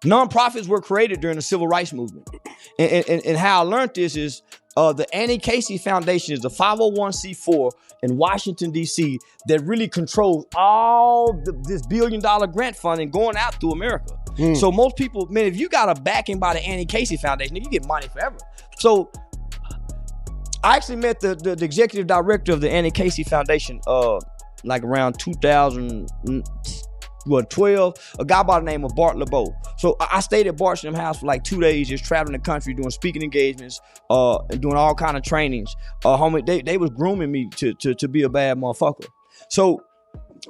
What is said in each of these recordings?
Nonprofits were created during the civil rights movement. And how I learned this is the Annie Casey Foundation is a 501c4 in Washington, D.C. that really controls all this $1 billion grant funding going out through America. So most people, man, if you got a backing by the Annie Casey Foundation, you get money forever. So I actually met the executive director of the Annie Casey Foundation like around 2012, a guy by the name of Bart LeBeau. So I stayed at Bart's house for like 2 days, just traveling the country, doing speaking engagements, and doing all kind of trainings. Homie, they was grooming me to be a bad motherfucker. So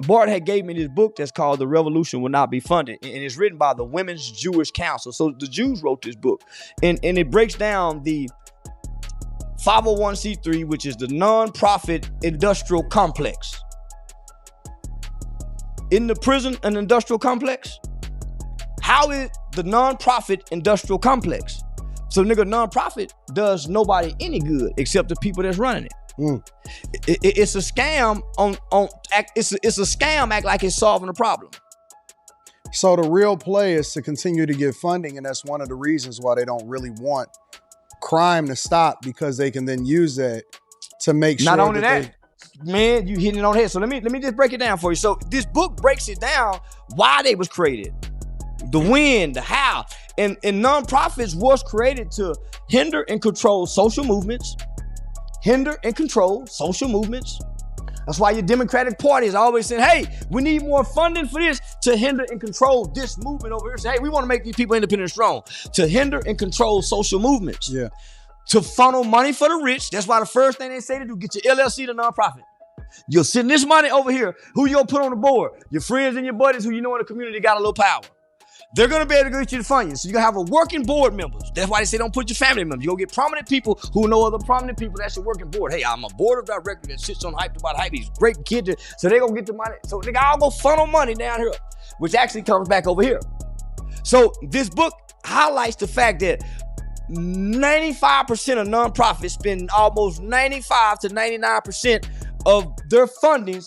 Bart had gave me this book that's called The Revolution Will Not Be Funded, and it's written by the Women's Jewish Council. So the Jews wrote this book, and it breaks down the 501c3, which is the nonprofit industrial complex. In the prison and industrial complex, how is the nonprofit industrial complex? So nigga, nonprofit does nobody any good except the people that's running it. It's a scam it's a scam act like it's solving a problem. So the real play is to continue to get funding, and that's one of the reasons why they don't really want crime to stop, because they can then use that to make sure. Not only that, man, you hitting it on the head. So let me just break it down for you. So this book breaks it down why they was created, the when, the how, and nonprofits was created to hinder and control social movements. That's why your Democratic Party is always saying, hey, we need more funding for this to hinder and control this movement over here. Say, hey, we want to make these people independent and strong. To hinder and control social movements. Yeah. To funnel money for the rich. That's why the first thing they say to do, get your LLC to nonprofit. You'll send this money over here. Who you gonna put on the board? Your friends and your buddies who you know in the community got a little power. They're gonna be able to get you to fund you. So you're gonna have a working board members. That's why they say don't put your family members. You're gonna get prominent people who know other prominent people. That's your working board. Hey, I'm a board of directors that sits on hype about hype. He's great kids. So they're gonna get the money. So they all go funnel money down here, which actually comes back over here. So this book highlights the fact that 95% of nonprofits spend almost 95 to 99% of their fundings,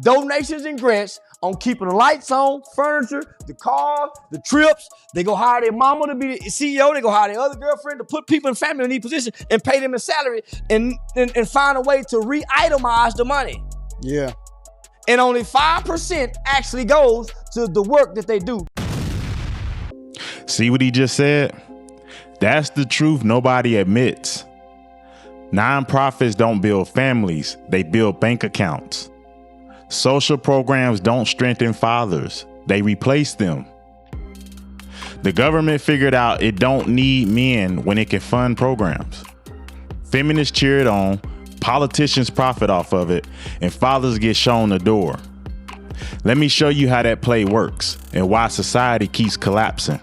donations and grants, on keeping the lights on, furniture, the cars, the trips. They go hire their mama to be the CEO. They go hire their other girlfriend to put people in family in these positions and pay them a salary and find a way to re-itemize the money. Yeah. And only 5% actually goes to the work that they do. See what he just said? That's the truth nobody admits. Nonprofits don't build families, they build bank accounts. Social programs don't strengthen fathers, they replace them. The government figured out it don't need men when it can fund programs. Feminists cheer it on, politicians profit off of it, and fathers get shown the door. Let me show you how that play works and why society keeps collapsing.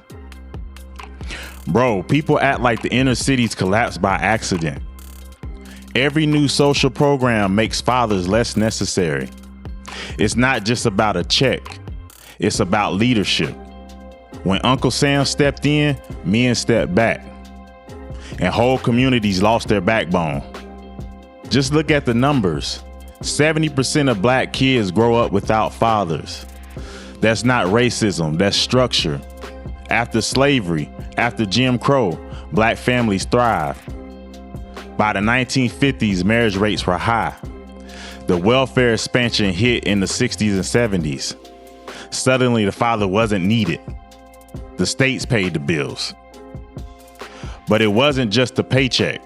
Bro, people act like the inner cities collapse by accident. Every new social program makes fathers less necessary. It's not just about a check. It's about leadership. When Uncle Sam stepped in, men stepped back. And whole communities lost their backbone. Just look at the numbers. 70% of black kids grow up without fathers. That's not racism, that's structure. After slavery, after Jim Crow, black families thrived. By the 1950s, marriage rates were high. The welfare expansion hit in the 60s and 70s. Suddenly, the father wasn't needed. The states paid the bills. But it wasn't just the paycheck.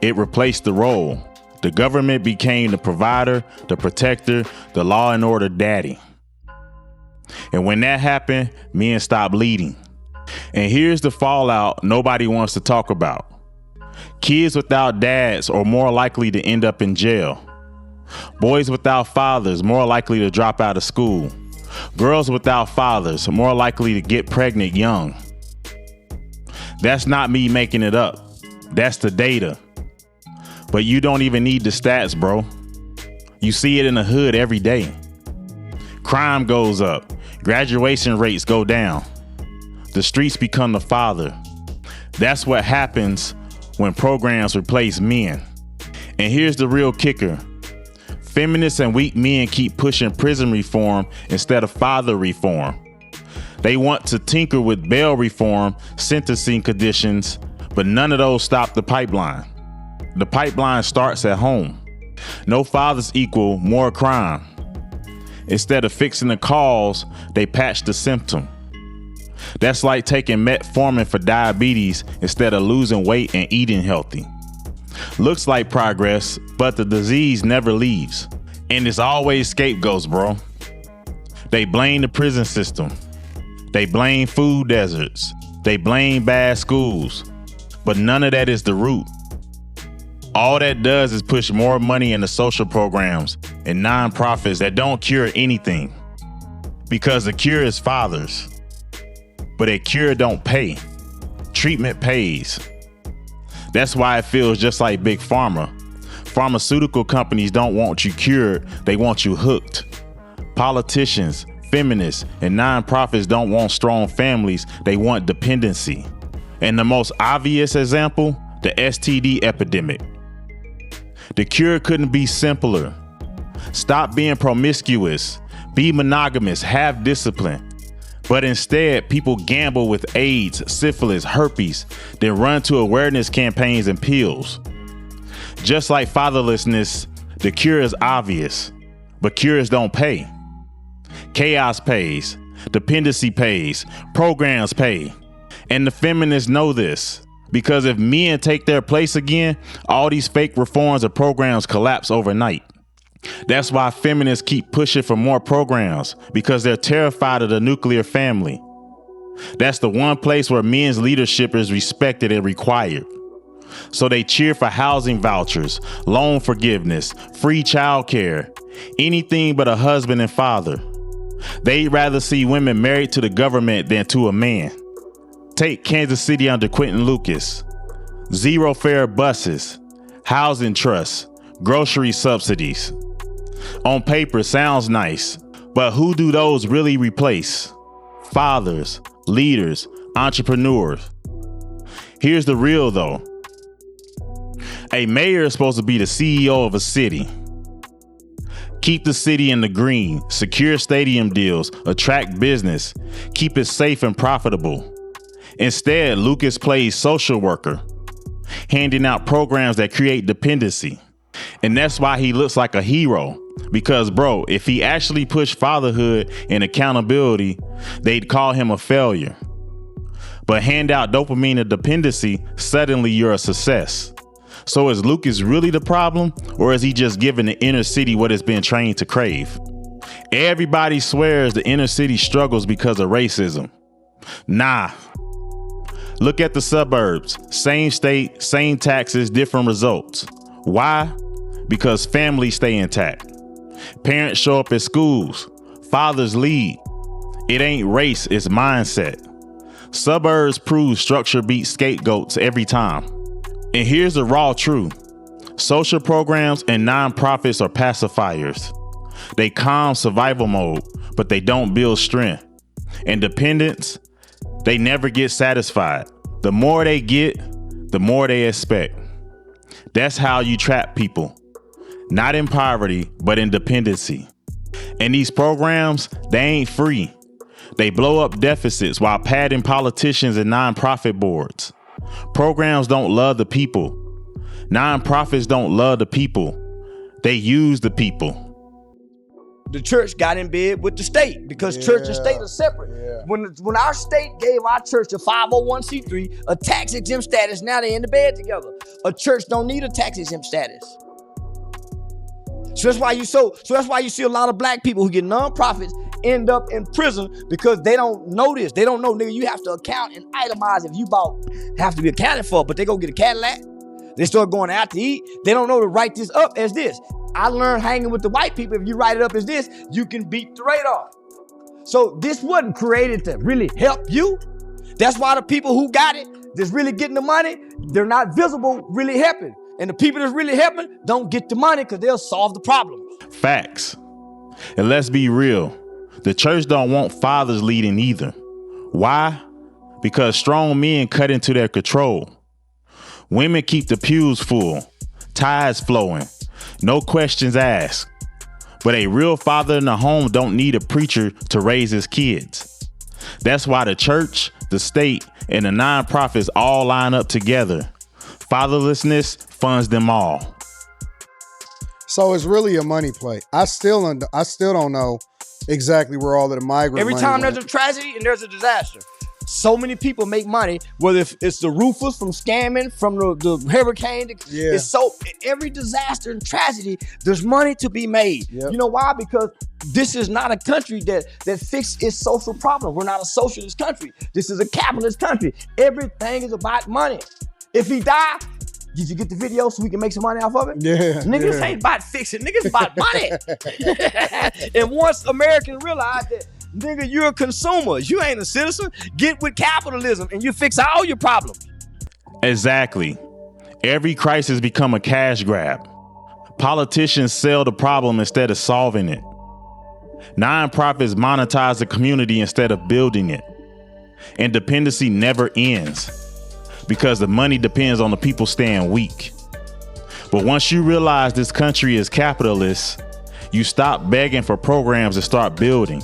It replaced the role. The government became the provider, the protector, the law and order daddy. And when that happened, men stopped leading. And here's the fallout nobody wants to talk about. Kids without dads are more likely to end up in jail. Boys without fathers more likely to drop out of school. Girls without fathers more likely to get pregnant young. That's not me making it up. That's the data. But you don't even need the stats, bro. You see it in the hood every day. Crime goes up. Graduation rates go down. The streets become the father. That's what happens when programs replace men. And here's the real kicker. Feminists and weak men keep pushing prison reform instead of father reform. They want to tinker with bail reform, sentencing conditions, but none of those stop the pipeline. The pipeline starts at home. No fathers equal more crime. Instead of fixing the cause, they patch the symptom. That's like taking metformin for diabetes instead of losing weight and eating healthy. Looks like progress, but the disease never leaves. And it's always scapegoats, bro. They blame the prison system. They blame food deserts. They blame bad schools. But none of that is the root. All that does is push more money into social programs and nonprofits that don't cure anything. Because the cure is fathers. But a cure don't pay. Treatment pays. That's why it feels just like Big Pharma. Pharmaceutical companies don't want you cured, they want you hooked. Politicians, feminists, and nonprofits don't want strong families, they want dependency. And the most obvious example, the STD epidemic. The cure couldn't be simpler. Stop being promiscuous, be monogamous, have discipline. But instead, people gamble with AIDS, syphilis, herpes, then run to awareness campaigns and pills. Just like fatherlessness, the cure is obvious, but cures don't pay. Chaos pays, dependency pays, programs pay. And the feminists know this, because if men take their place again, all these fake reforms or programs collapse overnight. That's why feminists keep pushing for more programs, because they're terrified of the nuclear family. That's the one place where men's leadership is respected and required. So they cheer for housing vouchers, loan forgiveness, free childcare, anything but a husband and father. They'd rather see women married to the government than to a man. Take Kansas City under Quentin Lucas. Zero fare buses, housing trusts, grocery subsidies. On paper, sounds nice, but who do those really replace? Fathers, leaders, entrepreneurs. Here's the real though. A mayor is supposed to be the CEO of a city. Keep the city in the green, secure stadium deals, attract business, keep it safe and profitable. Instead, Lucas plays social worker, handing out programs that create dependency. And that's why he looks like a hero. Because, bro, if he actually pushed fatherhood and accountability, they'd call him a failure. But hand out dopamine and dependency, suddenly you're a success. So is Lucas really the problem, or is he just giving the inner city what it's been trained to crave? Everybody swears the inner city struggles because of racism. Nah. Look at the suburbs. Same state, same taxes, different results. Why? Because families stay intact. Parents show up at schools. Fathers lead. It ain't race, it's mindset. Suburbs prove structure beats scapegoats every time. And here's the raw truth. Social programs and nonprofits are pacifiers. They calm survival mode, but they don't build strength. And dependents, they never get satisfied. The more they get, the more they expect. That's how you trap people. Not in poverty, but in dependency. And these programs, they ain't free. They blow up deficits while padding politicians and nonprofit boards. Programs don't love the people. Nonprofits don't love the people. They use the people. The church got in bed with the state because church and state are separate. Yeah. When our state gave our church a 501c3, a tax exempt status, now they're in the bed together. A church don't need a tax exempt status. So that's why you see a lot of black people who get nonprofits end up in prison because they don't know this. They don't know, nigga, you have to account and itemize if you have to be accounted for, but they go get a Cadillac. They start going out to eat. They don't know to write this up as this. I learned hanging with the white people, if you write it up as this, you can beat the radar. So this wasn't created to really help you. That's why the people who got it, that's really getting the money, they're not visible really helping. And the people that's really helping don't get the money because they'll solve the problem. Facts. And let's be real. The church don't want fathers leading either. Why? Because strong men cut into their control. Women keep the pews full, tithes flowing, no questions asked. But a real father in the home don't need a preacher to raise his kids. That's why the church, the state, and the nonprofits all line up together. Fatherlessness funds them all. So it's really a money play. I still don't know exactly where all of the migrant Every money time went. there's a tragedy and there's a disaster, so many people make money, whether it's the roofers from scamming, from the hurricane. Yeah. It's so, every disaster and tragedy, there's money to be made. Yep. You know why? Because this is not a country that fixes its social problems. We're not a socialist country. This is a capitalist country. Everything is about money. If he die, did you get the video so we can make some money off of it? Yeah. Niggas ain't about fixing. Niggas about money. And once Americans realize that, nigga, you're a consumer. You ain't a citizen. Get with capitalism and you fix all your problems. Exactly. Every crisis become a cash grab. Politicians sell the problem instead of solving it. Nonprofits monetize the community instead of building it. And dependency never ends because the money depends on the people staying weak. But once you realize this country is capitalist, you stop begging for programs and start building.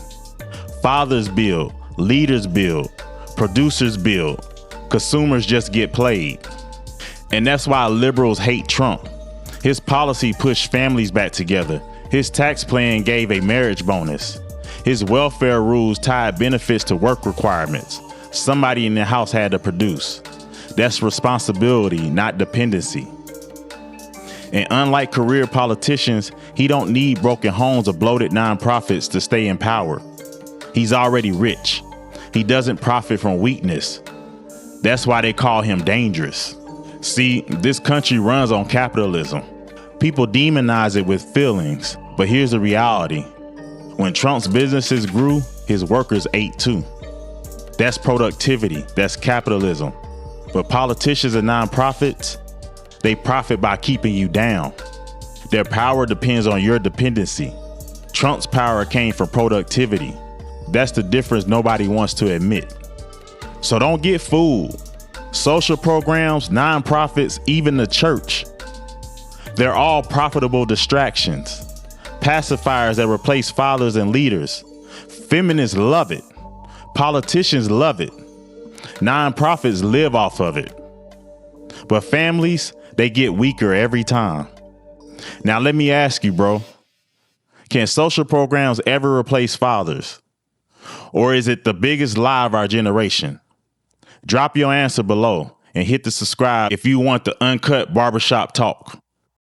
Fathers build, leaders build, producers build, consumers just get played. And that's why liberals hate Trump. His policy pushed families back together. His tax plan gave a marriage bonus. His welfare rules tied benefits to work requirements. Somebody in the house had to produce. That's responsibility, not dependency. And unlike career politicians, he don't need broken homes or bloated nonprofits to stay in power. He's already rich. He doesn't profit from weakness. That's why they call him dangerous. See, this country runs on capitalism. People demonize it with feelings, but here's the reality. When Trump's businesses grew, his workers ate too. That's productivity, that's capitalism. But politicians and nonprofits, they profit by keeping you down. Their power depends on your dependency. Trump's power came from productivity. That's the difference nobody wants to admit. So don't get fooled. Social programs, nonprofits, even the church, they're all profitable distractions. Pacifiers that replace fathers and leaders. Feminists love it. Politicians love it. Nonprofits live off of it. But families, they get weaker every time. Now let me ask you, bro. Can social programs ever replace fathers? Or is it the biggest lie of our generation? Drop your answer below and hit the subscribe if you want the uncut barbershop talk.